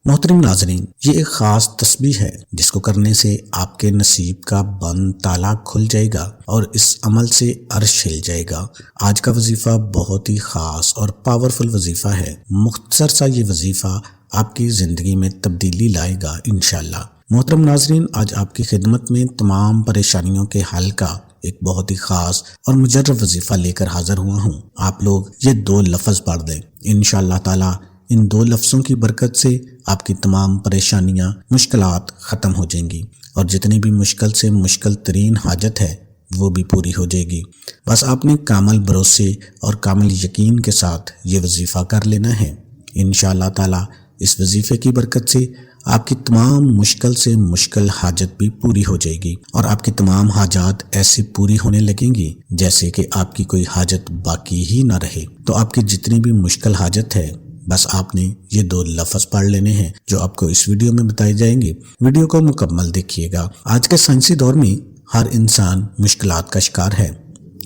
محترم ناظرین، یہ ایک خاص تسبیح ہے جس کو کرنے سے آپ کے نصیب کا بند تالا کھل جائے گا اور اس عمل سے عرش ہل جائے گا۔ آج کا وظیفہ بہت ہی خاص اور پاورفل وظیفہ ہے۔ مختصر سا یہ وظیفہ آپ کی زندگی میں تبدیلی لائے گا انشاءاللہ۔ محترم ناظرین، آج آپ کی خدمت میں تمام پریشانیوں کے حل کا ایک بہت ہی خاص اور مجرب وظیفہ لے کر حاضر ہوا ہوں۔ آپ لوگ یہ 2 لفظ پڑھ دیں، انشاءاللہ تعالی ان 2 لفظوں کی برکت سے آپ کی تمام پریشانیاں، مشکلات ختم ہو جائیں گی اور جتنی بھی مشکل سے مشکل ترین حاجت ہے وہ بھی پوری ہو جائے گی۔ بس آپ نے کامل بھروسے اور کامل یقین کے ساتھ یہ وظیفہ کر لینا ہے۔ انشاءاللہ تعالی اس وظیفے کی برکت سے آپ کی تمام مشکل سے مشکل حاجت بھی پوری ہو جائے گی اور آپ کی تمام حاجات ایسی پوری ہونے لگیں گی جیسے کہ آپ کی کوئی حاجت باقی ہی نہ رہے۔ تو آپ کی جتنی بھی مشکل حاجت ہے، بس آپ نے یہ 2 لفظ پڑھ لینے ہیں جو آپ کو اس ویڈیو میں بتائے جائیں گے۔ ویڈیو کو مکمل دیکھیے گا۔ آج کے سائنسی دور میں ہر انسان مشکلات کا شکار ہے۔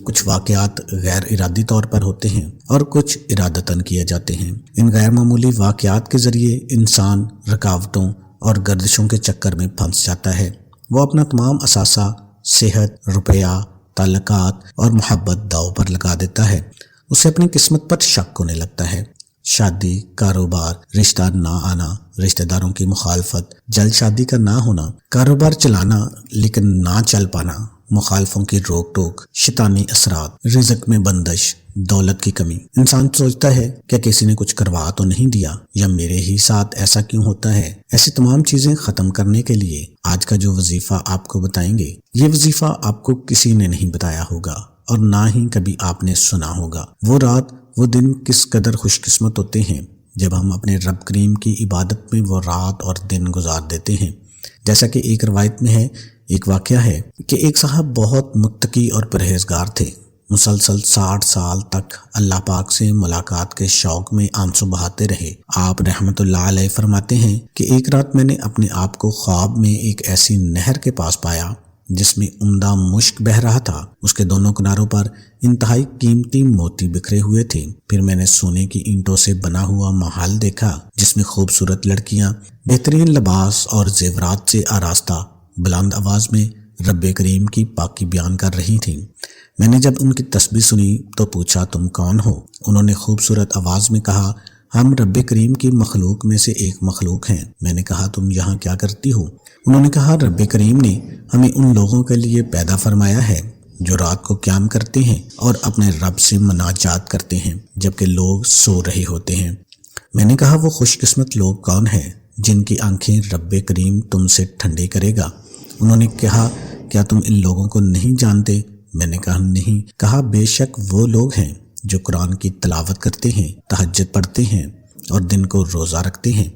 کچھ واقعات غیر ارادی طور پر ہوتے ہیں اور کچھ ارادتاً کیے جاتے ہیں۔ ان غیر معمولی واقعات کے ذریعے انسان رکاوٹوں اور گردشوں کے چکر میں پھنس جاتا ہے۔ وہ اپنا تمام اثاثہ، صحت، روپیہ، تعلقات اور محبت داؤ پر لگا دیتا ہے۔ اسے اپنی قسمت پر شک ہونے لگتا ہے۔ شادی، کاروبار، رشتہ نہ آنا، رشتہ داروں کی مخالفت، جلد شادی کا نہ ہونا، کاروبار چلانا لیکن نہ چل پانا، مخالفوں کی روک ٹوک، شیطانی اثرات، رزق میں بندش، دولت کی کمی۔ انسان سوچتا ہے کہ کسی نے کچھ کروا تو نہیں دیا، یا میرے ہی ساتھ ایسا کیوں ہوتا ہے۔ ایسی تمام چیزیں ختم کرنے کے لیے آج کا جو وظیفہ آپ کو بتائیں گے، یہ وظیفہ آپ کو کسی نے نہیں بتایا ہوگا اور نہ ہی کبھی آپ نے سنا ہوگا۔ وہ رات، وہ دن کس قدر خوش قسمت ہوتے ہیں جب ہم اپنے رب کریم کی عبادت میں وہ رات اور دن گزار دیتے ہیں۔ جیسا کہ ایک روایت میں ہے، ایک واقعہ ہے کہ ایک صاحب بہت متقی اور پرہیزگار تھے۔ مسلسل 60 سال تک اللہ پاک سے ملاقات کے شوق میں آنسو بہاتے رہے۔ آپ رحمت اللہ علیہ فرماتے ہیں کہ ایک رات میں نے اپنے آپ کو خواب میں ایک ایسی نہر کے پاس پایا جس میں عمدہ مشک بہہ رہا تھا۔ اس کے دونوں کناروں پر انتہائی قیمتی موتی بکھرے ہوئے تھے۔ پھر میں نے سونے کی اینٹوں سے بنا ہوا محل دیکھا جس میں خوبصورت لڑکیاں بہترین لباس اور زیورات سے آراستہ بلند آواز میں رب کریم کی پاکی بیان کر رہی تھیں۔ میں نے جب ان کی تسبیح سنی تو پوچھا، تم کون ہو؟ انہوں نے خوبصورت آواز میں کہا، ہم رب کریم کی مخلوق میں سے ایک مخلوق ہیں۔ میں نے کہا، تم یہاں کیا کرتی ہو؟ انہوں نے کہا، رب کریم نے ہمیں ان لوگوں کے لیے پیدا فرمایا ہے جو رات کو قیام کرتے ہیں اور اپنے رب سے مناجات کرتے ہیں جبکہ لوگ سو رہے ہوتے ہیں۔ میں نے کہا، وہ خوش قسمت لوگ کون ہیں جن کی آنکھیں رب کریم تم سے ٹھنڈی کرے گا؟ انہوں نے کہا، کیا تم ان لوگوں کو نہیں جانتے؟ میں نے کہا، نہیں۔ کہا، بے شک وہ لوگ ہیں جو قرآن کی تلاوت کرتے ہیں، تہجد پڑھتے ہیں اور دن کو روزہ رکھتے ہیں۔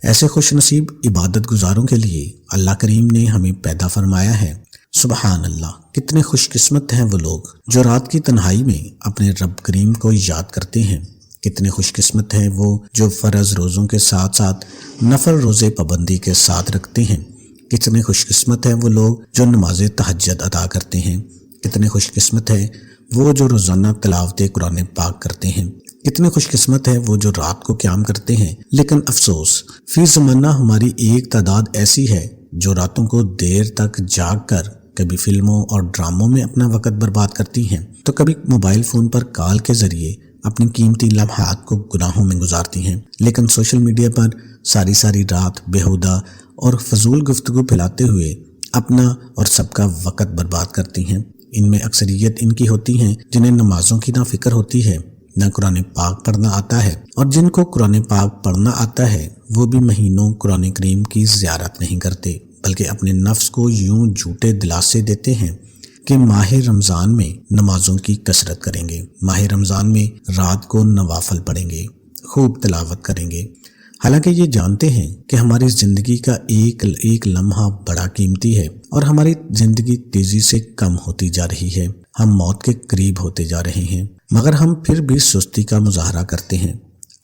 ایسے خوش نصیب عبادت گزاروں کے لیے اللہ کریم نے ہمیں پیدا فرمایا ہے۔ سبحان اللہ، کتنے خوش قسمت ہیں وہ لوگ جو رات کی تنہائی میں اپنے رب کریم کو یاد کرتے ہیں۔ کتنے خوش قسمت ہیں وہ جو فرض روزوں کے ساتھ ساتھ نفل روزے پابندی کے ساتھ رکھتے ہیں۔ کتنے خوش قسمت ہیں وہ لوگ جو نماز تہجد ادا کرتے ہیں۔ کتنے خوش قسمت ہیں وہ جو روزانہ تلاوت قرآن پاک کرتے ہیں۔ کتنے خوش قسمت ہے وہ جو رات کو قیام کرتے ہیں۔ لیکن افسوس، فی زمانہ ہماری ایک تعداد ایسی ہے جو راتوں کو دیر تک جاگ کر کبھی فلموں اور ڈراموں میں اپنا وقت برباد کرتی ہیں تو کبھی موبائل فون پر کال کے ذریعے اپنی قیمتی لمحات کو گناہوں میں گزارتی ہیں۔ لیکن سوشل میڈیا پر ساری رات بیہودہ اور فضول گفتگو پھیلاتے ہوئے اپنا اور سب کا وقت برباد کرتی ہیں۔ ان میں اکثریت ان کی ہوتی ہیں جنہیں نمازوں کی نہ فکر ہوتی ہے، نہ قرآن پاک پڑھنا آتا ہے، اور جن کو قرآن پاک پڑھنا آتا ہے وہ بھی مہینوں قرآن کریم کی زیارت نہیں کرتے، بلکہ اپنے نفس کو یوں جھوٹے دلاسے دیتے ہیں کہ ماہ رمضان میں نمازوں کی کثرت کریں گے، ماہ رمضان میں رات کو نوافل پڑھیں گے، خوب تلاوت کریں گے، حالانکہ یہ جانتے ہیں کہ ہماری زندگی کا ایک لمحہ بڑا قیمتی ہے اور ہماری زندگی تیزی سے کم ہوتی جا رہی ہے، ہم موت کے قریب ہوتے جا رہے ہیں، مگر ہم پھر بھی سستی کا مظاہرہ کرتے ہیں،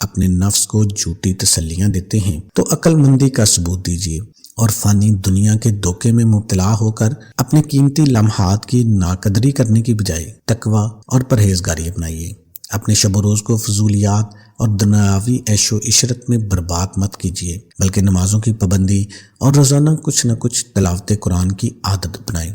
اپنے نفس کو جھوٹی تسلیاں دیتے ہیں۔ تو عقل مندی کا ثبوت دیجیے اور فانی دنیا کے دھوکے میں مبتلا ہو کر اپنے قیمتی لمحات کی ناقدری کرنے کی بجائے تقوی اور پرہیزگاری اپنائیے۔ اپنے شب و روز کو فضولیات، اور دنیاوی عیش و عشرت میں برباد مت کیجیے، بلکہ نمازوں کی پابندی اور روزانہ کچھ نہ کچھ تلاوت قرآن کی عادت بنائیں،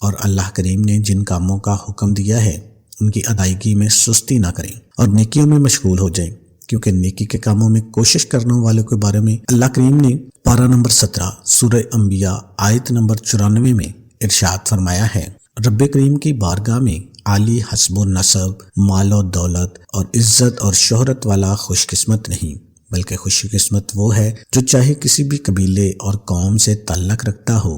اور اللہ کریم نے جن کاموں کا حکم دیا ہے ان کی ادائیگی میں سستی نہ کریں اور نیکیوں میں مشغول ہو جائیں، کیونکہ نیکی کے کاموں میں کوشش کرنے والوں کے بارے میں اللہ کریم نے پارہ نمبر 17 سورہ انبیاء آیت نمبر 94 میں ارشاد فرمایا ہے، رب کریم کی بارگاہ میں عالی حسب و نسب، مال و دولت اور عزت اور شہرت والا خوش قسمت نہیں، بلکہ خوش قسمت وہ ہے جو چاہے کسی بھی قبیلے اور قوم سے تعلق رکھتا ہو،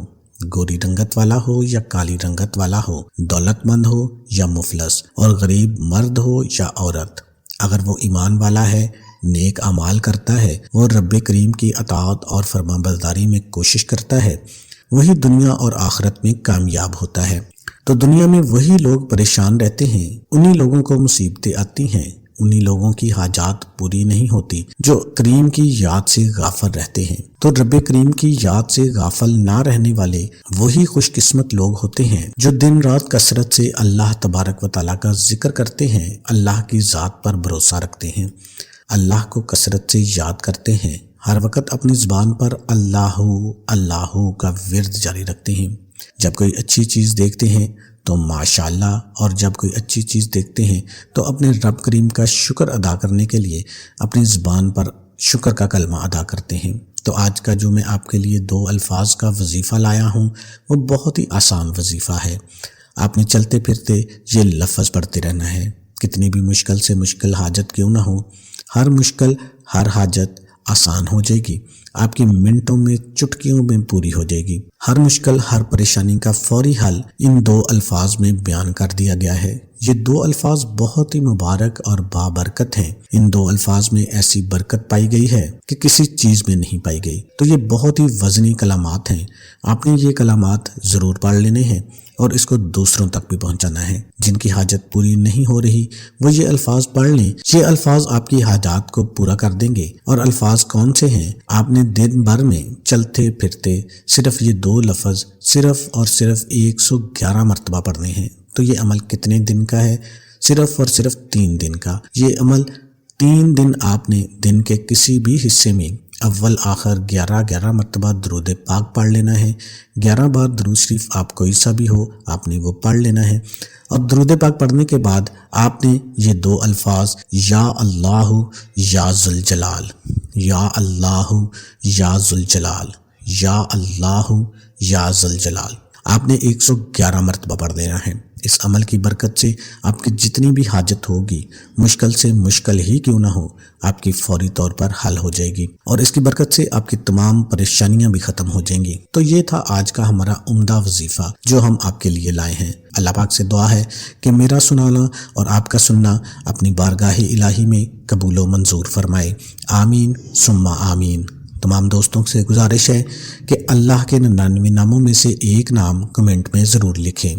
گوری رنگت والا ہو یا کالی رنگت والا ہو، دولت مند ہو یا مفلس، اور غریب مرد ہو یا عورت، اگر وہ ایمان والا ہے، نیک اعمال کرتا ہے، وہ رب کریم کی اطاعت اور فرما برداری میں کوشش کرتا ہے، وہی دنیا اور آخرت میں کامیاب ہوتا ہے۔ تو دنیا میں وہی لوگ پریشان رہتے ہیں، انہی لوگوں کو مصیبتیں آتی ہیں، انہی لوگوں کی حاجات پوری نہیں ہوتی جو کریم کی یاد سے غافل رہتے ہیں۔ تو رب کریم کی یاد سے غافل نہ رہنے والے وہی خوش قسمت لوگ ہوتے ہیں جو دن رات کثرت سے اللہ تبارک و تعالیٰ کا ذکر کرتے ہیں، اللہ کی ذات پر بھروسہ رکھتے ہیں، اللہ کو کثرت سے یاد کرتے ہیں، ہر وقت اپنی زبان پر اللہ اللہ کا ورد جاری رکھتے ہیں۔ جب کوئی اچھی چیز دیکھتے ہیں تو ماشاءاللہ، اور جب کوئی اچھی چیز دیکھتے ہیں تو اپنے رب کریم کا شکر ادا کرنے کے لیے اپنی زبان پر شکر کا کلمہ ادا کرتے ہیں۔ تو آج کا جو میں آپ کے لیے 2 الفاظ کا وظیفہ لایا ہوں وہ بہت ہی آسان وظیفہ ہے۔ آپ نے چلتے پھرتے یہ لفظ پڑھتے رہنا ہے، کتنی بھی مشکل سے مشکل حاجت کیوں نہ ہو، ہر مشکل ہر حاجت آسان ہو جائے گی، آپ کی منٹوں میں چٹکیوں میں پوری ہو جائے گی۔ ہر مشکل ہر پریشانی کا فوری حل ان 2 الفاظ میں بیان کر دیا گیا ہے۔ یہ 2 الفاظ بہت ہی مبارک اور بابرکت ہیں، ان 2 الفاظ میں ایسی برکت پائی گئی ہے کہ کسی چیز میں نہیں پائی گئی۔ تو یہ بہت ہی وزنی کلمات ہیں، آپ نے یہ کلمات ضرور پڑھ لینے ہیں اور اس کو دوسروں تک بھی پہنچانا ہے۔ جن کی حاجت پوری نہیں ہو رہی وہ یہ الفاظ پڑھ لیں، یہ الفاظ آپ کی حاجات کو پورا کر دیں گے۔ اور الفاظ کون سے ہیں؟ آپ نے دن بھر میں چلتے پھرتے صرف یہ 2 لفظ صرف اور صرف 111 مرتبہ پڑھنے ہیں۔ تو یہ عمل کتنے دن کا ہے؟ صرف اور صرف 3 دن کا۔ یہ عمل 3 دن آپ نے دن کے کسی بھی حصے میں اول آخر 11 مرتبہ درود پاک پڑھ لینا ہے۔ 11 بار درود شریف آپ کوئی سا بھی ہو آپ نے وہ پڑھ لینا ہے، اور درود پاک پڑھنے کے بعد آپ نے یہ 2 الفاظ یا اللہ یا ذوالجلال، یا اللہ یا ذوالجلال، یا اللہ یا ذوالجلال، آپ نے 111 مرتبہ پڑھ دینا ہے۔ اس عمل کی برکت سے آپ کی جتنی بھی حاجت ہوگی، مشکل سے مشکل ہی کیوں نہ ہو، آپ کی فوری طور پر حل ہو جائے گی، اور اس کی برکت سے آپ کی تمام پریشانیاں بھی ختم ہو جائیں گی۔ تو یہ تھا آج کا ہمارا عمدہ وظیفہ جو ہم آپ کے لیے لائے ہیں۔ اللہ پاک سے دعا ہے کہ میرا سنانا اور آپ کا سننا اپنی بارگاہ الہی میں قبول و منظور فرمائے، آمین ثم آمین۔ تمام دوستوں سے گزارش ہے کہ اللہ کے 99 ناموں میں سے ایک نام کمنٹ میں ضرور لکھیں۔